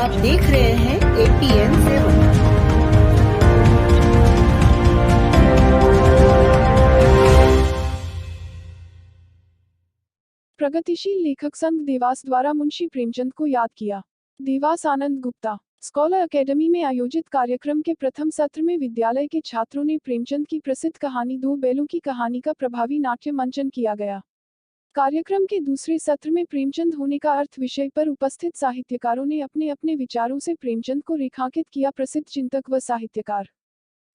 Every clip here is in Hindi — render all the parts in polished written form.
आप देख रहे हैं APN 7। प्रगतिशील लेखक संघ देवास द्वारा मुंशी प्रेमचंद को याद किया। देवास आनंद गुप्ता स्कॉलर अकेडमी में आयोजित कार्यक्रम के प्रथम सत्र में विद्यालय के छात्रों ने प्रेमचंद की प्रसिद्ध कहानी दो बैलों की कहानी का प्रभावी नाट्य मंचन किया गया। कार्यक्रम के दूसरे सत्र में प्रेमचंद होने का अर्थ विषय पर उपस्थित साहित्यकारों ने अपने अपने विचारों से प्रेमचंद को रेखांकित किया। प्रसिद्ध चिंतक व साहित्यकार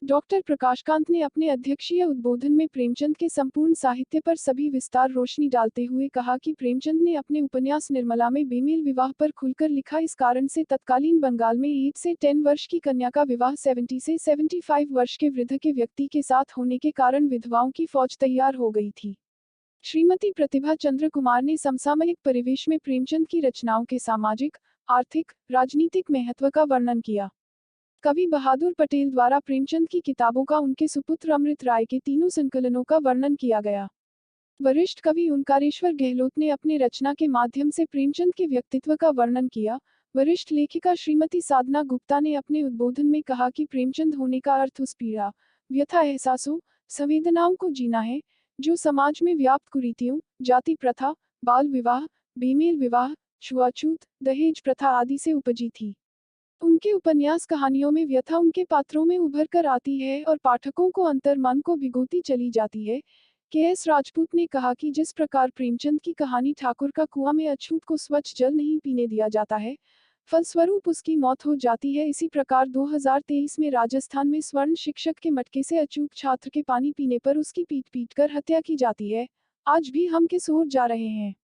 डॉक्टर प्रकाशकांत ने अपने अध्यक्षीय उद्बोधन में प्रेमचंद के संपूर्ण साहित्य पर सभी विस्तार रोशनी डालते हुए कहा कि प्रेमचंद ने अपने उपन्यास निर्मला में बेमेल विवाह पर खुलकर लिखा। इस कारण से तत्कालीन बंगाल में 8 से 10 वर्ष की कन्या का विवाह 70 से 75 वर्ष के वृद्ध के व्यक्ति के साथ होने के कारण विधवाओं की फौज तैयार हो गई थी। श्रीमती प्रतिभा चंद्र कुमार ने समसामयिक परिवेश में प्रेमचंद की रचनाओं के सामाजिक, आर्थिक, राजनीतिक महत्व का वर्णन किया। कवि बहादुर पटेल द्वारा प्रेमचंद की किताबों का उनके सुपुत्र अमृत राय के 3 संकलनों का वर्णन किया गया। वरिष्ठ कवि ओंकारेश्वर गहलोत ने अपने रचना के माध्यम से प्रेमचंद के व्यक्तित्व का वर्णन किया। वरिष्ठ लेखिका श्रीमती साधना गुप्ता ने अपने उद्बोधन में कहा कि प्रेमचंद होने का अर्थ उस पीड़ा, व्यथा, एहसासों, संवेदनाओं को जीना है जो समाज में व्याप्त कुरीतियों, जाति प्रथा, बाल विवाह, बेमेल विवाह, छुआछूत, दहेज प्रथा आदि से उपजी थी। उनके उपन्यास कहानियों में व्यथा उनके पात्रों में उभर कर आती है और पाठकों को अंतर्मन को भिगोती चली जाती है। KS राजपूत ने कहा कि जिस प्रकार प्रेमचंद की कहानी ठाकुर का कुआं में अछूत को स्वच्छ जल नहीं पीने दिया जाता है, फलस्वरूप उसकी मौत हो जाती है, इसी प्रकार 2023 में राजस्थान में स्वर्ण शिक्षक के मटके से अचूक छात्र के पानी पीने पर उसकी पीट कर हत्या की जाती है। आज भी हम किस ओर जा रहे हैं?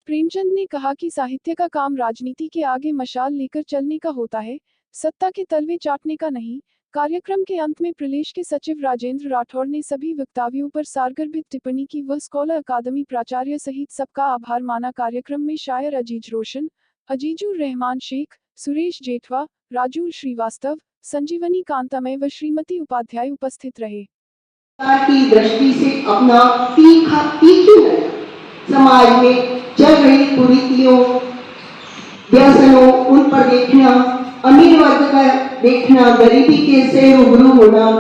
प्रेमचंद ने कहा कि साहित्य का काम राजनीति के आगे मशाल लेकर चलने का होता है, सत्ता के तलवे चाटने का नहीं। कार्यक्रम के अंत में प्रदेश के सचिव राजेंद्र राठौड़ ने सभी वक्तव्यों पर सारगर्भित टिप्पणी की। वह स्कॉलर अकादमी प्राचार्य सहित सबका आभार माना। कार्यक्रम में शायर अजीज रोशन, अजीजुर रहमान शेख, सुरेश जेठवा, राजू श्रीवास्तव, संजीवनी कांतामय व श्रीमती उपाध्याय उपस्थित रहे। की दृष्टि से अपना तीखी समाज में चल रही कुरीतियों, व्यसनों, उन पर देखना, अमीर वर्ग का देखना, गरीबी के से रूबरू होना,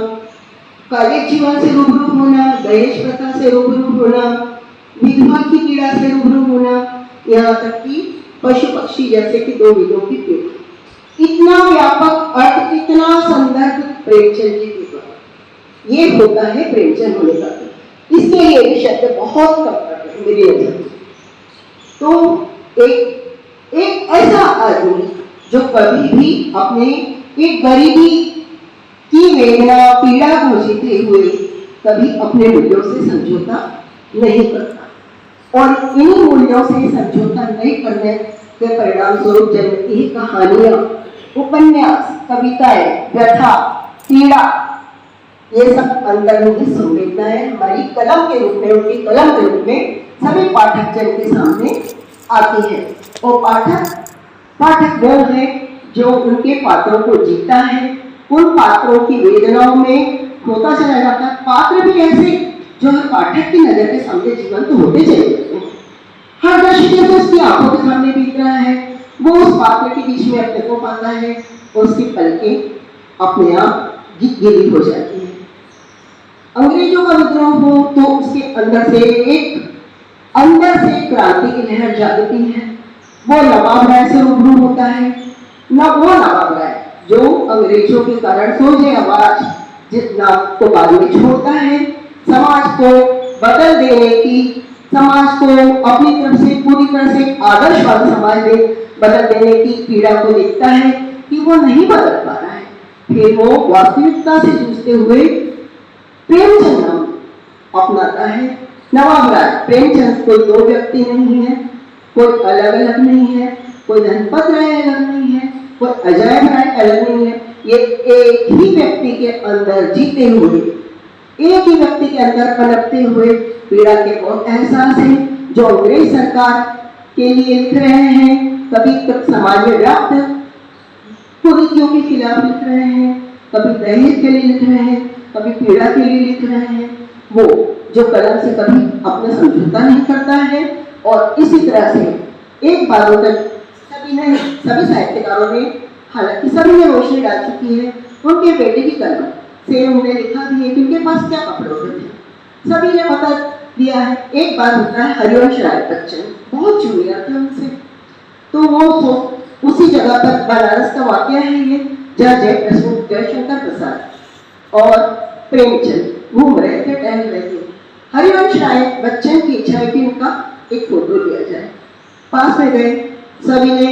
कार्य जीवन से रूबरू होना, दहेज प्रथा से रूबरू होना, विधवा की पीड़ा से रूबरू होना, यहाँ तक कि पशु पक्षी जैसे कि 2 विधों की पीड़ा। इतना व्यापक अर्थ, इतना संदर्भ प्रेमचंद जी के द्वारा ये होता है प्रेमचंद होने का। इसके लिए ये शब्द बहुत कम करते हैं मेरी नजर में। तो एक ऐसा आदमी जो कभी भी अपने एक गरीबी की वेदना, पीड़ा को जीते हुए कभी अपने मूल्यों से समझौता नहीं करता और इन मूल्यों से समझौता नहीं करने के परिणाम स्वरूप जन्मती ही कहानियां, उपन्यास, कविताएं, व्यथा, पीड़ा, ये सब अंतर्निहित संवेदनाएं हमारी कलम के रूप में, उनकी कलम के रूप में सभी पाठक जन के सामने आती है। और पाठक वो है जो उनके पात्रों को जीता है, उन पात्रों की वेदनाओं में होता चला जाता है। पात्र भी ऐसे जो हर पाठक की नजर के सामने जीवंत होते चले जाते हैं। हर दृष्टि से उसकी आंखों के सामने बीत रहा है, वो उस पात्र के बीच में अपने को पाता है और उसकी पलकें अपने आप गिली हो जाती है। अंग्रेजों का विद्रोह हो तो उसके अंदर से क्रांति की लहर जागती है। वो नवाब राय से रूबरू होता है, न वो नवाब राय जो अंग्रेजों के कारण सोझे आवाज जितना को बाद में छोड़ता है, समाज को बदल देने की, समाज को अपनी तरफ से पूरी तरह से आदर्शवादी समाज में बदल देने की पीड़ा को देखता है कि वो नहीं बदल पा रहा है। फिर वो वास्तविकता से जूझते हुए प्रेमचंद नाम अपनाता है। नवाब राय प्रेमचंद कोई 2 व्यक्ति नहीं है, कोई अलग अलग नहीं है, कोई धनपत राय अलग नहीं है, कोई अजायब राय अलग नहीं है। ये एक ही व्यक्ति के अंदर जीते हुए, एक ही व्यक्ति के अंदर पनपते हुए पीड़ा के बहुत एहसास है जो अंग्रेज सरकार के लिए लिख रहे हैं, कभी समाज में व्याप्त कुरीतियों के खिलाफ लिख रहे हैं, कभी दहेज के लिए लिख रहे हैं, कभी पीड़ा के लिए लिख रहे हैं। वो जो कलम से कभी अपना समझौता नहीं करता है और इसी तरह से एक बातों तक सभी ने, सभी साहित्यकारों ने, हालांकि सभी ने रोशनी डाल चुकी है उनके बेटे की कलम से। उन्होंने लिखा भी है कि उनके पास क्या कपड़े होते थे, सभी ने बता दिया है। एक बार होता है हरिवंश राय बच्चन, बहुत जूनियर थे उनसे, तो वो उसी जगह पर बनारस का वाकया है ये, जहाँ जयशंकर प्रसाद और प्रेमचंद घूम रहे थे, टहल रहे थे। हरिवंश राय बच्चन की इच्छा है कि उनका एक फोटो लिया जाए। पास में गए, सभी ने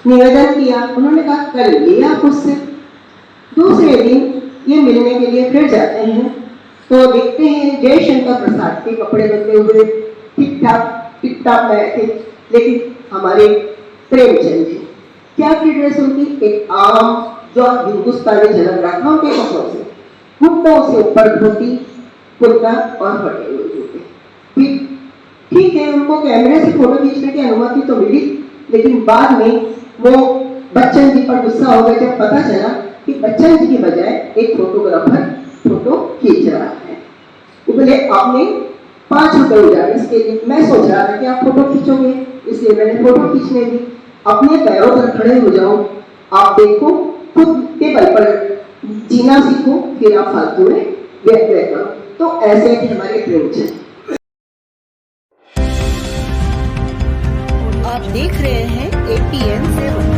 निवेदन किया, उन्होंने कहा कर लिए आप उससे। दूसरे दिन ये मिलने के लिए फिर जाते हैं तो देखते हैं जयशंकर प्रसाद के कपड़े बदले हुए ठीक ठाक गए थे, लेकिन हमारे प्रेमचंद जी क्या की ड्रेस उनकी, एक आम जो हिंदुस्तानी झलक रहा था उनके कपड़ों से, घुटनों से ऊपर धोती, कुर्ता और फटे हुए जूते। ठीक है, उनको कैमरे से फोटो खींचने की अनुमति तो मिली, लेकिन बाद में वो बच्चन जी पर गुस्सा हो गए जब पता चला कि बच्चन जी की बजाय एक फोटोग्राफर फोटो खींच रहा है। वो बोले आपने 5 रुपए उजाड़े इसके लिए, मैं सोच रहा था कि आप फोटो खींचोगे इसलिए मैंने फोटो खींचने दी, अपने पैरों पर खड़े हो जाओ, आप देखो, खुद के बल पर जीना सीखो, फिर आप फालतू में व्यक्त करो। तो ऐसे थे हमारे प्रेमचंद। आप देख रहे हैं APN 7।